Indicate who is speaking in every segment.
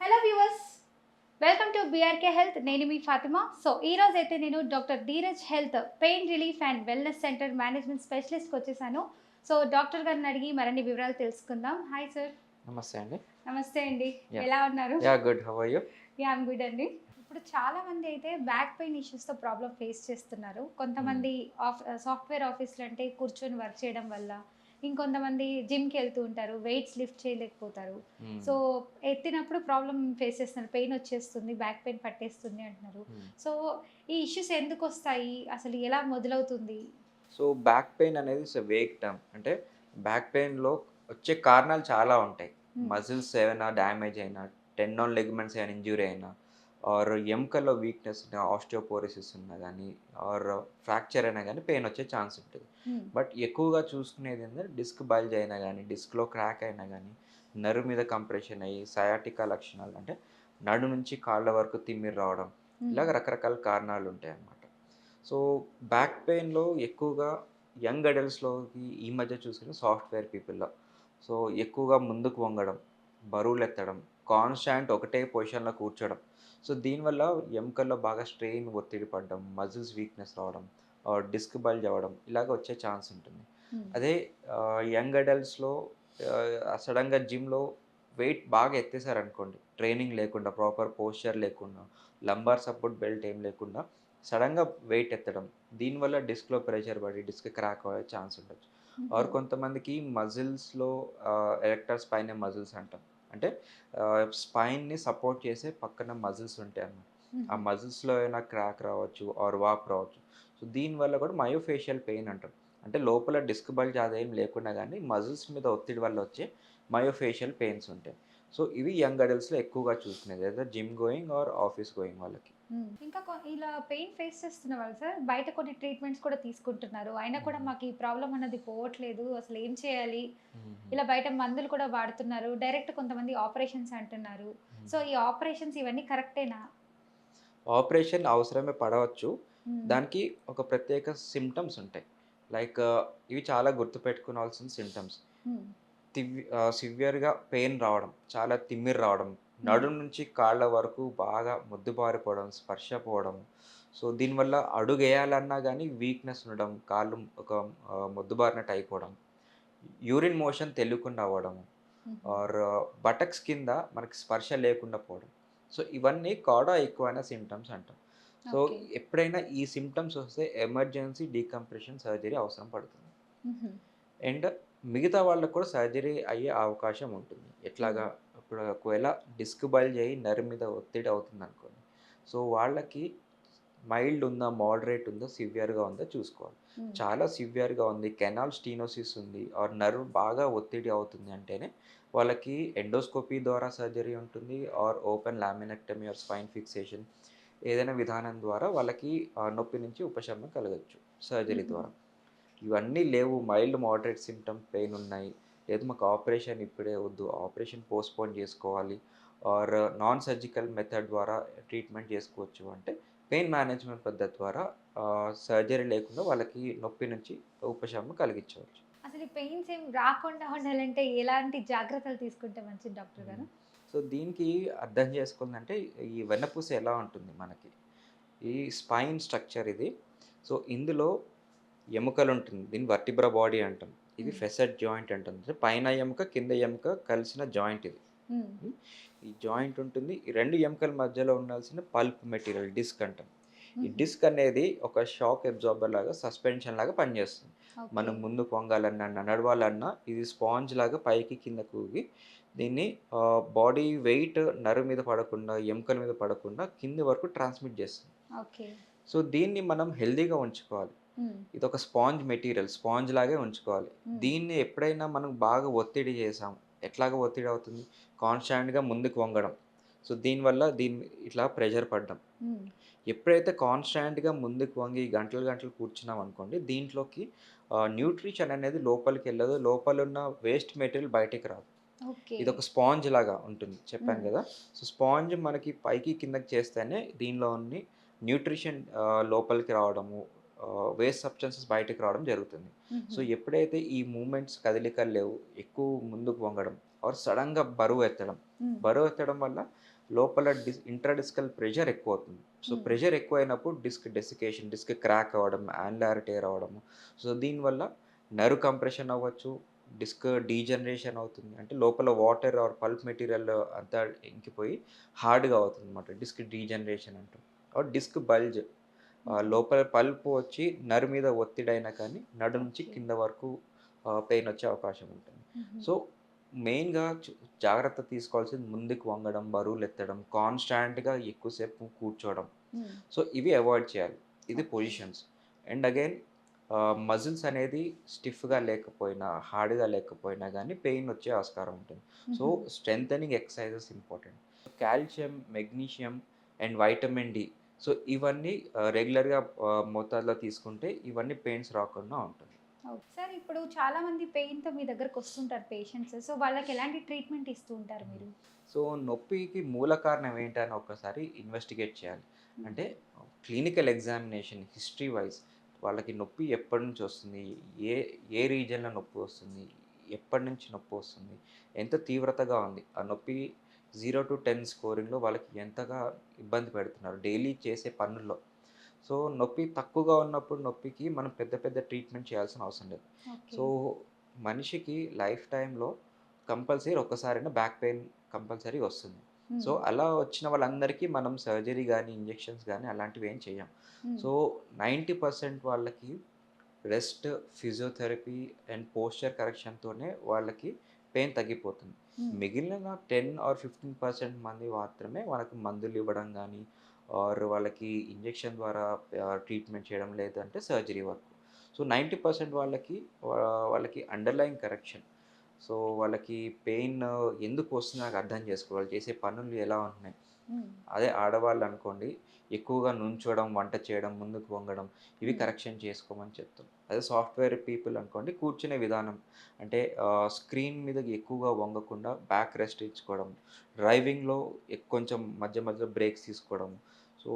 Speaker 1: Hello viewers, welcome to BRK health. నేను మీ Fatima. So ఈ రోజు అయితే నేను doctor Dheeraj health pain relief and wellness centre management స్పెషలిస్ట్కి వచ్చేసాను. సో డాక్టర్ గారిని అడిగి మరిన్ని వివరాలు తెలుసుకుందాం. Hi sir.
Speaker 2: నమస్తే అండి.
Speaker 1: నమస్తే అండి.
Speaker 2: యాహ్!
Speaker 1: ఎలా ఉన్నారు?
Speaker 2: Good. How are you?
Speaker 1: I'm good అండి. ఇప్పుడు చాలా మంది అయితే బ్యాక్ పెయిన్ ఇష్యూస్తో ప్రాబ్లమ్ ఫేస్ చేస్తున్నారు.
Speaker 2: హ్మ్.
Speaker 1: కొంతమంది సాఫ్ట్వేర్ ఆఫీస్లో అంటే కూర్చొని వర్క్ చేయడం వల్ల, ఇంకొంతమంది జిమ్కి వెళ్తూ ఉంటారు, వెయిట్స్ లిఫ్ట్ చేయలేకపోతారు.
Speaker 2: హ్మ్.
Speaker 1: సో ఎత్తినప్పుడు ప్రాబ్లమ్ ఫేస్ చేస్తున్నారు, పెయిన్ వచ్చేస్తుంది, బ్యాక్ పెయిన్ పట్టేస్తుంది అంటున్నారు.
Speaker 2: హ్మ్.
Speaker 1: సో ఈ ఇష్యూస్ ఎందుకు వస్తాయి, అసలు ఎలా మొదలవుతుంది?
Speaker 2: సో, బ్యాక్ పెయిన్ అనేది వేగ్ టర్మ్. అంటే బ్యాక్ పెయిన్‌లో వచ్చే కారణాలు చాలా ఉంటాయి.
Speaker 1: ఉమ్,
Speaker 2: మజిల్స్ ఏమైనా డ్యామేజ్ అయినా, టెండోన్ లిగమెంట్స్ ఏమైనా ఇంజ్యూరీ అయినా, ఆర్ ఎముకల్లో వీక్‌నెస్ ఉన్న ఆస్టియోపోరోసిస్ ఉన్నా గానీ, ఆర్ ఫ్రాక్చర్ అయినా గానీ పెయిన్ వచ్చే ఛాన్స్ ఉంటది.
Speaker 1: ఉమ్,
Speaker 2: బట్ ఎక్కువగా చూసుకునేది ఏంటంటే డిస్క్ బల్జ్ అయినా గానీ, డిస్క్‌లో క్రాక్ అయినా గానీ, నర్వ్ మీద కంప్రెషన్ అయ్యి సయాటికా లక్షణాలు అంటే నడు నుంచి కాళ్ళ వరకు తిమ్మిరి రావడం,
Speaker 1: ఉమ్,
Speaker 2: ఇలాగ రకరకాల కారణాలు ఉంటాయన్నమాట. సో, బ్యాక్ పెయిన్‌లో ఎక్కువగా యంగ్ అడల్ట్స్‌లోకి ఈ మధ్య చూసిన సాఫ్ట్‌వేర్ పీపుల్‌లో. సో, ఎక్కువగా ముందుకు వంగడం, బరువులెత్తడం, కాన్స్టాంట్ ఒకటే పొజిషన్‌లో కూర్చోడం. సో, దీనివల్ల ఎముకల్లో బాగా స్ట్రెయిన్ ఒత్తిడి పడడం, మజిల్స్ వీక్‌నెస్ రావడం, డిస్క్ బల్జ్ అవ్వడం ఇలాగ వచ్చే ఛాన్స్ ఉంటుంది.
Speaker 1: ఉమ్,
Speaker 2: అదే యంగ్ అడల్ట్స్‌లో సడెన్‌గా జిమ్‌లో వెయిట్ బాగా ఎత్తేసారనుకోండి, ట్రైనింగ్ లేకుండా, ప్రాపర్ పోస్చర్ లేకుండా, లంబార్ సపోర్ట్ బెల్ట్ ఏం లేకుండా సడెన్‌గా వెయిట్ ఎత్తడం. దీనివల్ల డిస్క్‌లో ప్రెషర్ పడి డిస్క్ క్రాక్ అయ్యే ఛాన్స్ ఉండొచ్చు. ఆర్
Speaker 1: ఉమ్,
Speaker 2: కొంతమందికి మజిల్స్‌లో ఎరెక్టర్ స్పైనే మజిల్స్ అంటాం. అంటే స్పైన్‌ని సపోర్ట్ చేసే పక్కన మజిల్స్ ఉంటాయన్నమాట. ఆ
Speaker 1: ఉమ్,
Speaker 2: మజిల్స్‌లో ఏమైనా క్రాక్ రావచ్చు ఆర్ వాపు రావచ్చు. సో, దీనివల్ల కూడా మయోఫేషియల్ పెయిన్ అంటాం. అంటే లోపల డిస్క్ బల్జ్ అదేం లేకున్నా గానీ మజిల్స్ మీద ఒత్తిడి వల్ల వచ్చే మయోఫేషియల్ పెయిన్స్ ఉంటాయి. సో, ఇవి యంగ్ అడల్ట్స్‌లో ఎక్కువగా చూసుకునేది. Either gym going or office going వాళ్ళకి.
Speaker 1: ఇంకా ఇలా పెయిన్ ఫేస్ చేస్తున్న వాళ్ళు సార్ బయట కొన్ని ట్రీట్మెంట్స్ కూడా తీసుకుంటున్నారు. అయినా కూడా
Speaker 2: హుహు.
Speaker 1: మాకు ఈ ప్రాబ్లమ్ అన్నది పోవట్లేదు. అసలు ఏం చేయాలి?
Speaker 2: హుహు.
Speaker 1: ఇలా బయట మందులు కూడా వాడుతున్నారు. డైరెక్ట్ కొంతమంది ఆపరేషన్స్ అంటున్నారు.
Speaker 2: హ్మ్.
Speaker 1: సో, ఈ ఆపరేషన్స్ ఇవన్నీ కరెక్టేనా?
Speaker 2: ఆపరేషన్ అవసరమే పడవచ్చు.
Speaker 1: హ్మ్.
Speaker 2: దానికి ఒక ప్రత్యేక సింప్టమ్స్ ఉంటాయి. లైక్ ఇవి చాలా గుర్తుపెట్టుకోవాల్సిన సింప్టమ్స్.
Speaker 1: హ్మ్.
Speaker 2: సివియర్‌గా పెయిన్ రావడం, చాలా తిమ్మిరి రావడం,
Speaker 1: హ్మ్.
Speaker 2: నడుము నుంచి కాళ్ళ వరకు బాగా మొద్దుబారిపోవడం, స్పర్శ పోవడం. సో, దీనివల్ల అడుగేయాలన్నా గానీ వీక్‌నెస్ ఉండడం, కాళ్ళు ఒక మొద్దుబారినట్టు అయిపోవడం, యూరిన్ మోషన్ తెలియకుండా అవ్వడం.
Speaker 1: హుహు.
Speaker 2: ఆర్ బటక్స్ కింద మనకి స్పర్శ లేకుండా పోవడం. సో, ఇవన్నీ కాడా ఎక్వానా సింప్టమ్స్ అంటాం. So,
Speaker 1: okay.
Speaker 2: ఎప్పుడైనా ఈ సింప్టమ్స్ వస్తే ఎమర్జెన్సీ డీకంప్రెషన్ సర్జరీ అవసరం పడుతుంది.
Speaker 1: హుహు.
Speaker 2: అండ్ మిగతా వాళ్ళకి కూడా సర్జరీ అయ్యే అవకాశం ఉంటుంది.
Speaker 1: హ్మ్.
Speaker 2: ఎట్లాగా? ఇప్పుడు ఒకవేళ డిస్క్ బల్జ్ అయ్యి నర్వ్ మీద ఒత్తిడి అవుతుందనుకోండి. సో, వాళ్ళకి మైల్డ్ ఉందా? మోడరేట్ ఉందా? సివియర్‌గా ఉందా? చూసుకోవాలి.
Speaker 1: హ్మ్.
Speaker 2: చాలా సివియర్‌గా ఉంది. కెనాల్ స్టీనోసిస్ ఉంది. ఆర్ నర్వ్ బాగా ఒత్తిడి అవుతుంది అంటేనే వాళ్ళకి ఎండోస్కోపీ ద్వారా సర్జరీ ఉంటుంది. Or open laminectomy or spine fixation ఏదైనా విధానం ద్వారా వాళ్ళకి నొప్పి నుంచి ఉపశమనం కలగొచ్చు సర్జరీ
Speaker 1: హుహు.
Speaker 2: ద్వారా. ఇవన్నీ లేవు. మైల్డ్, మోడరేట్ సింప్టమ్ పెయిన్ ఉన్నాయి. లేదు మాకు ఆపరేషన్ ఇప్పుడే వద్దు. ఆపరేషన్ పోస్ట్‌పోన్ చేసుకోవాలి. ఆర్ నాన్ సర్జికల్ మెథడ్ ద్వారా ట్రీట్మెంట్ చేసుకోవచ్చు అంటే పెయిన్ మేనేజ్మెంట్ పద్ధతి ద్వారా సర్జరీ లేకుండా వాళ్ళకి నొప్పి నుంచి ఉపశమనం కలిగించవచ్చు.
Speaker 1: అసలు ఈ పెయిన్స్ ఏం రాకుండా ఉండాలంటే ఎలాంటి జాగ్రత్తలు తీసుకుంటే మంచిది డాక్టర్
Speaker 2: హ్మ్.
Speaker 1: గారు?
Speaker 2: సో, దీనికి అర్థం చేసుకోవాలంటే ఈ వెన్నపూస ఎలా ఉంటుంది మనకి? ఈ స్పైన్ స్ట్రక్చర్ ఇది. సో, ఇందులో ఎముకలుంటుంది. దీన్ని వర్టిబ్రా బాడీ అంటాం. ఇది
Speaker 1: హ్మ్.
Speaker 2: ఫెసెట్ జాయింట్ అంటాం. అంటే పైన ఎముక, కింద ఎముక కలిసిన జాయింట్ ఇది.
Speaker 1: హ్మ్.
Speaker 2: హ్మ్. ఈ జాయింట్ ఉంటుంది. ఈ 2 ఎముకల మధ్యలో ఉండాల్సిన పల్ప్ మెటీరియల్ డిస్క్ అంటాం. ఈ
Speaker 1: హుహు.
Speaker 2: డిస్క్ అనేది ఒక షాక్ అబ్జార్బర్ లాగా, సస్పెన్షన్ లాగా పనిచేస్తుంది.
Speaker 1: ఓకే.
Speaker 2: మనం ముందుకు వంగాలన్నా, నడవాలన్నా ఇది స్పాంజ్ లాగా పైకి కిందకి ఊగి దీన్ని బాడీ వెయిట్ నర్వ్ మీద పడకుండా, ఎముకల మీద పడకుండా కింది వరకు ట్రాన్స్‌మిట్ చేస్తుంది.
Speaker 1: ఓకే.
Speaker 2: సో, దీన్ని మనం హెల్తీగా ఉంచుకోవాలి.
Speaker 1: హ్మ్.
Speaker 2: ఇదొక స్పాంజ్ మెటీరియల్. స్పాంజ్ లాగే ఉంచుకోవాలి.
Speaker 1: హ్మ్.
Speaker 2: దీన్ని ఎప్పుడైనా మనం బాగా ఒత్తిడి చేసాం. ఎట్లాగా ఒత్తిడి అవుతుంది? కాన్స్టాంట్‌గా ముందుకు వంగడం. సో, దీనివల్ల ఇట్లా ప్రెషర్ పడ్డం.
Speaker 1: హ్మ్.
Speaker 2: ఎప్పుడైతే కాన్స్టాంట్‌గా ముందుకు వంగి గంటలు, గంటలు కూర్చున్నామనుకోండి, దీంట్లోకి న్యూట్రిషన్ అనేది లోపలికెళ్ళదు. లోపలున్న వేస్ట్ మెటీరియల్ బయటికి రాదు.
Speaker 1: ఓకే.
Speaker 2: ఇదొక స్పాంజ్ లాగా ఉంటుంది. చెప్పాను
Speaker 1: హ్మ్.
Speaker 2: గదా! సో, స్పాంజ్ మనకి పైకి, కిందకి చేస్తేనే దీనిలో న్యూట్రిషన్ లోపలికి రావడము, వేస్ట్ సబ్స్టెన్సెస్ బయటకు రావడం జరుగుతుంది. సో ఎప్పుడైతే ఈ మూమెంట్స్ కదలికలు లేవు, ఎక్కువ ముందుకు వంగడం ఆర్ సడన్గా బరువు ఎత్తడం వల్ల లోపల ఇంట్రాడిస్కల్ ప్రెషర్ ఎక్కువ అవుతుంది. సో ప్రెషర్ ఎక్కువైనప్పుడు డెసికేషన్, డిస్క్ క్రాక్ అవ్వడం, యాన్యులార్ టేర్ అవ్వడము. సో దీనివల్ల నర్వ్ కంప్రెషన్ అవ్వచ్చు, డిస్క్ డీజనరేషన్ అవుతుంది. అంటే లోపల వాటర్ ఆర్ పల్ప్ మెటీరియల్ అంతా ఇంకిపోయి హార్డ్గా అవుతుంది అనమాట. డిస్క్ డీజనరేషన్ అంటాం. ఆర్ డిస్క్ బల్జ్, లోపల పల్ప్ వచ్చి నర్వ్ మీద ఒత్తిడైనా కానీ నడు నుంచి కింద వరకు పెయిన్ వచ్చే అవకాశం ఉంటుంది. సో మెయిన్గా జాగ్రత్త తీసుకోవాల్సింది ముందుకు వంగడం, బరువులు ఎత్తడం, కాన్స్టాంట్గా ఎక్కువసేపు కూర్చోవడం. సో ఇవి అవాయిడ్ చేయాలి. ఇది పొజిషన్స్. అండ్ అగైన్ మజిల్స్ అనేది స్టిఫ్గా లేకపోయినా, హార్డ్గా లేకపోయినా కానీ పెయిన్ వచ్చే ఆస్కారం ఉంటుంది. So strengthening exercises important. Calcium, magnesium and vitamin D. So ఇవన్నీ రెగ్యులర్గా మోతాదులో తీసుకుంటే ఇవన్నీ పెయిన్స్ రాకుండా ఉంటుంది.
Speaker 1: సార్ ఇప్పుడు చాలా మంది పెయిన్తో మీ దగ్గరకు వస్తుంటారు పేషెంట్స్. సో వాళ్ళకి ఎలాంటి ట్రీట్మెంట్ ఇస్తూ ఉంటారు మీరు?
Speaker 2: సో నొప్పికి మూల కారణం ఏంటని ఒకసారి ఇన్వెస్టిగేట్ చేయాలి. అంటే క్లినికల్ ఎగ్జామినేషన్ హిస్టరీ వైజ్ వాళ్ళకి నొప్పి ఎప్పటి నుంచి వస్తుంది, ఏ ఏ రీజియన్లో నొప్పి వస్తుంది, ఎప్పటి నుంచి నొప్పి వస్తుంది, ఎంత తీవ్రతగా ఉంది, ఆ నొప్పి 0 to 10 స్కోరింగ్లో వాళ్ళకి ఎంతగా ఇబ్బంది పెడుతున్నారు డైలీ చేసే పనుల్లో. సో నొప్పి తక్కువగా ఉన్నప్పుడు నొప్పికి మనం పెద్ద పెద్ద ట్రీట్మెంట్ చేయాల్సిన అవసరం లేదు. సో మనిషికి లైఫ్ టైంలో కంపల్సరీ ఒక్కసారైనా బ్యాక్ పెయిన్ కంపల్సరీ వస్తుంది. సో అలా వచ్చిన వాళ్ళందరికీ మనం సర్జరీ కానీ, ఇంజెక్షన్స్ కానీ అలాంటివి ఏం చేయం. సో 90% వాళ్ళకి రెస్ట్, ఫిజియోథెరపీ అండ్ పోస్చర్ కరెక్షన్తోనే వాళ్ళకి పెయిన్ తగ్గిపోతుంది. మిగిలిన 10 or 15% మంది మాత్రమే వాళ్ళకి మందులు ఇవ్వడం కానీ ఆర్ వాళ్ళకి ఇంజెక్షన్ ద్వారా ట్రీట్మెంట్ చేయడం, లేదంటే సర్జరీ వరకు. సో 90% వాళ్ళకి అండర్లైన్ కరెక్షన్. సో వాళ్ళకి పెయిన్ ఎందుకు వస్తుందో నాకు అర్థం చేసుకోవాలి, చేసే పనులు ఎలా ఉంటున్నాయి. అదే ఆడవాళ్ళు అనుకోండి, ఎక్కువగా నుంచోవడం, వంట చేయడం, ముందుకు వంగడం, ఇవి కరెక్షన్ చేసుకోమని చెప్తాం. అదే సాఫ్ట్వేర్ పీపుల్ అనుకోండి, కూర్చునే విధానం అంటే స్క్రీన్ మీద ఎక్కువగా వంగకుండా బ్యాక్ రెస్ట్ ఇచ్చుకోవడం, డ్రైవింగ్లో కొంచెం మధ్య మధ్యలో బ్రేక్స్ తీసుకోవడం. సో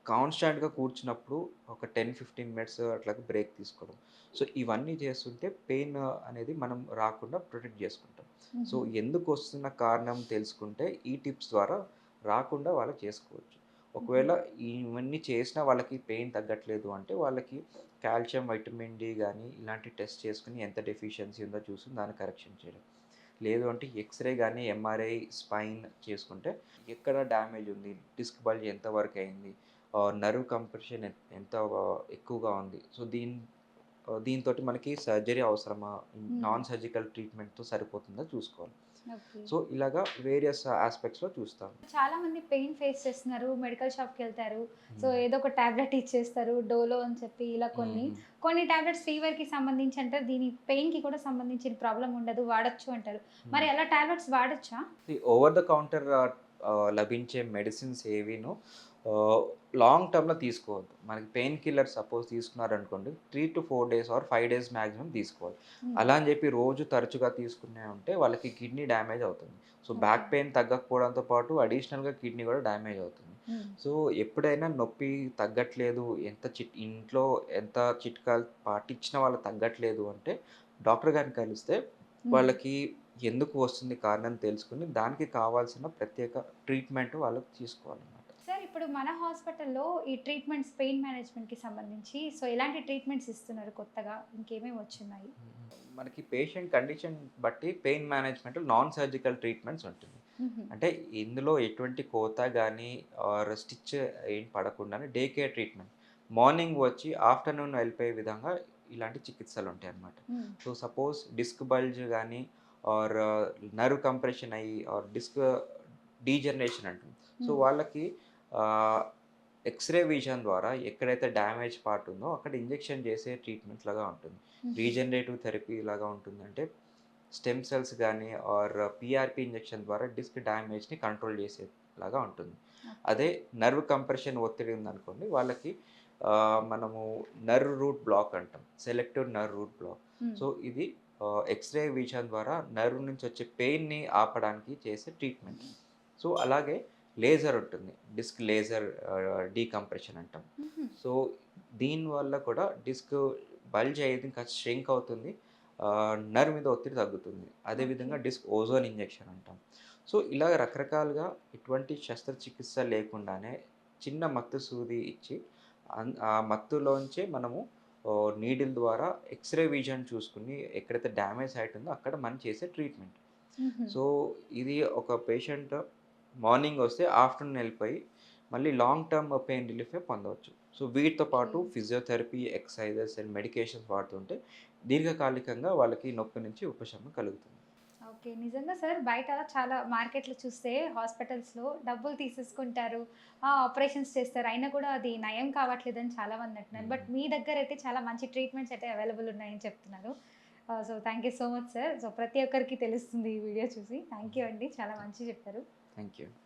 Speaker 2: కాన్స్టాంట్గా కూర్చున్నప్పుడు ఒక 10-15 మినిట్స్ అట్లాగా బ్రేక్ తీసుకోవడం. సో ఇవన్నీ చేస్తుంటే పెయిన్ అనేది మనం రాకుండా ప్రొటెక్ట్ చేసుకుంటాం. సో ఎందుకు వస్తున్న కారణం తెలుసుకుంటే ఈ టిప్స్ ద్వారా రాకుండా వాళ్ళు చేసుకోవచ్చు. ఒకవేళ ఇవన్నీ చేసినా వాళ్ళకి పెయిన్ తగ్గట్లేదు అంటే వాళ్ళకి కాల్షియం, వైటమిన్ డి కానీ ఇలాంటి టెస్ట్ చేసుకుని ఎంత డెఫిషియన్సీ ఉందో చూసి దాన్ని కరెక్షన్ చేయడం. లేదు అంటే ఎక్స్రే కానీ, ఎంఆర్ఐ, స్పైన్ చేసుకుంటే ఎక్కడ డ్యామేజ్ ఉంది, డిస్క్ బల్జ్ ఎంతవరకు అయింది, నర్వ్ కంప్రెషన్ ఎంత ఎక్కువగా ఉంది. సో దీంతోటి మనకి సర్జరీ అవసరమా, నాన్ సర్జికల్ ట్రీట్మెంట్తో సరిపోతుందా చూసుకోవాలి. సో ఇలాగా వేరియస్ ఆస్పెక్ట్స్లో చూస్తాం.
Speaker 1: చాలా మంది పెయిన్ ఫేస్ చేస్తున్నారు, మెడికల్ షాప్కి వెళ్తారు. సో ఏదో ఒక టాబ్లెట్ ఇచ్చేస్తారు, డోలో అని చెప్పి ఇలా కొన్ని టాబ్లెట్స్ ఫీవర్కి సంబంధించి అంటారు, దీని పెయిన్కి కూడా సంబంధించిన ప్రాబ్లం ఉండదు, వాడచ్చు అంటారు. మరి అలా టాబ్లెట్స్ వాడచ్చా?
Speaker 2: ఓవర్ ద కౌంటర్ లభించే మెడిసిన్స్ ఏవీను లాంగ్ టర్మ్లో తీసుకోవద్దు. మనకి పెయిన్ కిల్లర్ సపోజ్ తీసుకున్నారనుకోండి, 3 to 4 days or 5 days maximum తీసుకోవాలి. అలా అని చెప్పి రోజు తరచుగా తీసుకునే ఉంటే వాళ్ళకి కిడ్నీ డ్యామేజ్ అవుతుంది. సో బ్యాక్ పెయిన్ తగ్గకపోవడంతో పాటు అడిషనల్గా కిడ్నీ కూడా డ్యామేజ్ అవుతుంది. సో ఎప్పుడైనా నొప్పి తగ్గట్లేదు, ఇంట్లో ఎంత చిట్కాలు పాటించిన వాళ్ళు తగ్గట్లేదు అంటే డాక్టర్ గారిని కలిస్తే వాళ్ళకి ఎందుకు వస్తుంది కారణం తెలుసుకుని దానికి కావాల్సిన ప్రత్యేక ట్రీట్మెంట్ వాళ్ళకి తీసుకోవాలన్నమాట.
Speaker 1: సార్ ఇప్పుడు మన హాస్పిటల్లో ఈ ట్రీట్మెంట్స్ పెయిన్ మేనేజ్మెంట్కి సంబంధించి సో ఎలాంటి ట్రీట్మెంట్స్ ఇస్తున్నారు కొత్తగా, ఇంకేమేమి వచ్చున్నాయి?
Speaker 2: మనకి పేషెంట్ కండిషన్ బట్టి pain management non surgical treatments ఉంటుంది. అంటే ఇందులో ఎటువంటి కోత కానీ స్టిచ్ ఏం పడకుండానే డే కేర్ ట్రీట్మెంట్, మార్నింగ్ వచ్చి ఆఫ్టర్నూన్ వెళ్ళిపోయే విధంగా ఇలాంటి చికిత్సలు ఉంటాయి అన్నమాట. సో సపోజ్ డిస్క్ బల్జ్ కానీ ఆర్ నర్వ్ కంప్రెషన్ అయ్యి ఆర్ డిస్క్ డీజనరేషన్ అంటుంది. సో వాళ్ళకి ఎక్స్రే విజన్ ద్వారా ఎక్కడైతే డ్యామేజ్ పార్ట్ ఉందో అక్కడ ఇంజెక్షన్ చేసే ట్రీట్మెంట్ లాగా ఉంటుంది. రీజనరేటివ్ థెరపీ లాగా ఉంటుంది. అంటే స్టెమ్ సెల్స్ కానీ ఆర్ పిఆర్పి ఇంజెక్షన్ ద్వారా డిస్క్ డ్యామేజ్ని కంట్రోల్ చేసేలాగా ఉంటుంది. అదే నర్వ్ కంప్రెషన్ ఒత్తిడి ఉందనుకోండి, వాళ్ళకి మనము నర్వ్ రూట్ బ్లాక్ అంటాం, selective nerve root block. So ఇది ఎక్స్రే విజన్ ద్వారా నర్వ్ నుంచి వచ్చే పెయిన్ని ఆపడానికి చేసే ట్రీట్మెంట్. సో అలాగే లేజర్ ఉంటుంది. డిస్క్ లేజర్ డీకంప్రెషన్ అంటాం.
Speaker 1: హుహు.
Speaker 2: సో, దీనివల్ల కూడా డిస్క్ బల్జ్ అయ్యేది ఇంకా ష్రింక్ అవుతుంది. నర్వ్ మీద ఒత్తిడి తగ్గుతుంది.
Speaker 1: ఓకే.
Speaker 2: అదేవిధంగా డిస్క్ ఓజోన్ ఇంజెక్షన్ అంటాం. సో, ఇలాగ రకరకాలుగా ఎటువంటి శస్త్రచికిత్స లేకుండానే చిన్న మత్తు సూది ఇచ్చి ఆ మత్తులోంచే మనము నీడిల్ ద్వారా ఎక్స్‌రే విజన్ చూసుకొని ఎక్కడైతే డ్యామేజ్ సైట్ ఉందో అక్కడ మనం చేసే ట్రీట్మెంట్.
Speaker 1: హుహు.
Speaker 2: సో, ఇది ఒక పేషెంట్ మార్నింగ్ వస్తే ఆఫ్టర్‌నూన్ ఎళ్ళిపోయి మళ్ళీ లాంగ్ టర్మ్ పెయిన్ రిలీఫే పొందవచ్చు. సో, వీటితో
Speaker 1: ఓకే.
Speaker 2: పాటు ఫిజియోథెరపీ, ఎక్సర్‌సైజెస్ అండ్ మెడికేషన్స్ వాడుతుంటే దీర్ఘకాలికంగా వాళ్ళకి నొప్పి నుంచి ఉపశమనం కలుగుతుంది.
Speaker 1: ఓకే. నిజంగా సార్ బయట చాలా మార్కెట్‌లో చూస్తే హాస్పిటల్స్‌లో డబ్బులు తీసేసుకుంటారు. ఆపరేషన్స్ చేస్తారు. అయినా కూడా అది నయం కావట్లేదని చాలామంది అంటున్నారు. బట్
Speaker 2: హ్మ్.
Speaker 1: మీ దగ్గరైతే చాలా మంచి ట్రీట్మెంట్స్ అయితే అవైలబుల్ ఉన్నాయని చెప్తున్నారు. So, thank you so much sir. So, ప్రతి ఒక్కరికి తెలుస్తుంది ఈ వీడియో చూసి. థ్యాంక్ యూ అండి. చాలా మంచిగా చెప్పారు.
Speaker 2: Thank you.